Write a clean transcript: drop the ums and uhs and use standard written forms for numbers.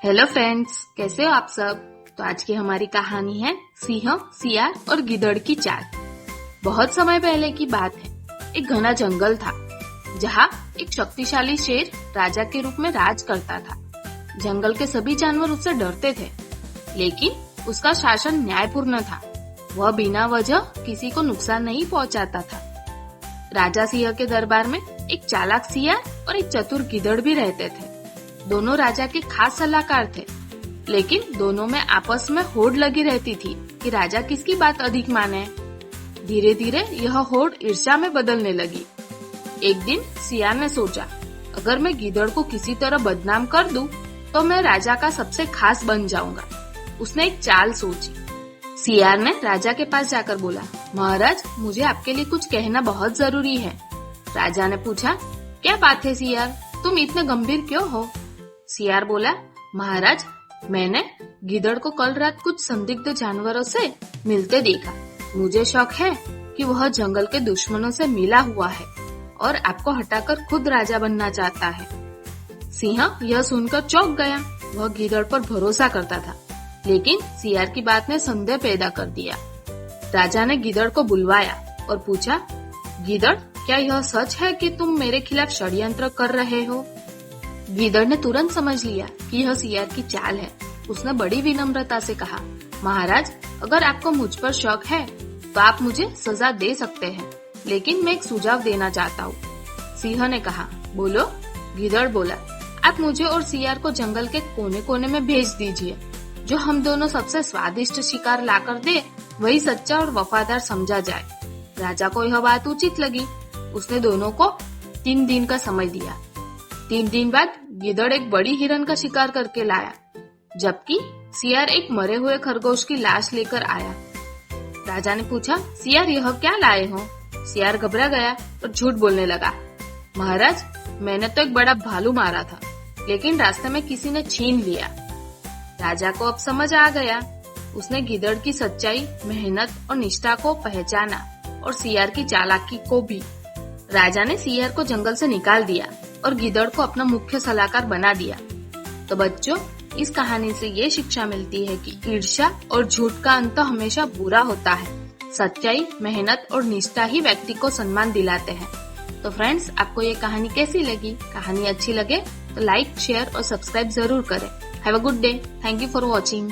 Hello friends, कैसे हो आप सब। तो आज की हमारी कहानी है सिंह, सियार और गिद्धड़ की चाल। बहुत समय पहले की बात है। एक घना जंगल था जहाँ एक शक्तिशाली शेर राजा के रूप में राज करता था। जंगल के सभी जानवर उससे डरते थे, लेकिन उसका शासन न्यायपूर्ण था। वह बिना वजह किसी को नुकसान नहीं पहुँचाता था। राजा सिंह के दरबार में एक चालाक सियार और एक चतुर गिद्धड़ भी रहते थे। दोनों राजा के खास सलाहकार थे, लेकिन दोनों में आपस में होड़ लगी रहती थी कि राजा किसकी बात अधिक माने। धीरे धीरे यह होड़ ईर्ष्या में बदलने लगी। एक दिन सियार ने सोचा, अगर मैं गिद्धड़ को किसी तरह बदनाम कर दूं, तो मैं राजा का सबसे खास बन जाऊंगा। उसने एक चाल सोची। सियार ने राजा के पास जाकर बोला, महाराज, मुझे आपके लिए कुछ कहना बहुत जरूरी है। राजा ने पूछा, क्या बात है सियार, तुम इतने गंभीर क्यों हो। सियार बोला, महाराज, मैंने गिद्धड़ को कल रात कुछ संदिग्ध जानवरों से मिलते देखा। मुझे शक है कि वह जंगल के दुश्मनों से मिला हुआ है और आपको हटाकर खुद राजा बनना चाहता है। सिंह यह सुनकर चौंक गया। वह गिद्धड़ पर भरोसा करता था, लेकिन सियार की बात ने संदेह पैदा कर दिया। राजा ने गिद्धड़ को बुलवाया और पूछा, गिद्धड़, क्या यह सच है कि तुम मेरे खिलाफ षड्यंत्र कर रहे हो। गिद्धड़ ने तुरंत समझ लिया कि यह सियार की चाल है। उसने बड़ी विनम्रता से कहा, महाराज, अगर आपको मुझ पर शक है तो आप मुझे सजा दे सकते हैं, लेकिन मैं एक सुझाव देना चाहता हूँ। सिंह ने कहा, बोलो। गिद्धड़ बोला, आप मुझे और सियार को जंगल के कोने कोने में भेज दीजिए। जो हम दोनों सबसे स्वादिष्ट शिकार लाकर दे, वही सच्चा और वफादार समझा जाए। राजा को यह बात उचित लगी। उसने दोनों को 3 दिन का समय दिया। 3 दिन बाद गिद्धड़ एक बड़ी हिरन का शिकार करके लाया, जबकि सियार एक मरे हुए खरगोश की लाश लेकर आया। राजा ने पूछा, सियार, यह क्या लाए हो। सियार घबरा गया और झूठ बोलने लगा, महाराज, मैंने तो एक बड़ा भालू मारा था, लेकिन रास्ते में किसी ने छीन लिया। राजा को अब समझ आ गया। उसने गिद्धड़ की सच्चाई, मेहनत और निष्ठा को पहचाना और सियार की चालाकी को भी। राजा ने सियार को जंगल से निकाल दिया और गिद्धड़ को अपना मुख्य सलाहकार बना दिया। तो बच्चों, इस कहानी से ये शिक्षा मिलती है कि ईर्ष्या और झूठ का अंत हमेशा बुरा होता है। सच्चाई, मेहनत और निष्ठा ही व्यक्ति को सम्मान दिलाते हैं। तो फ्रेंड्स, आपको ये कहानी कैसी लगी। कहानी अच्छी लगे तो लाइक, शेयर और सब्सक्राइब जरूर करें। Have a good day. Thank you for watching.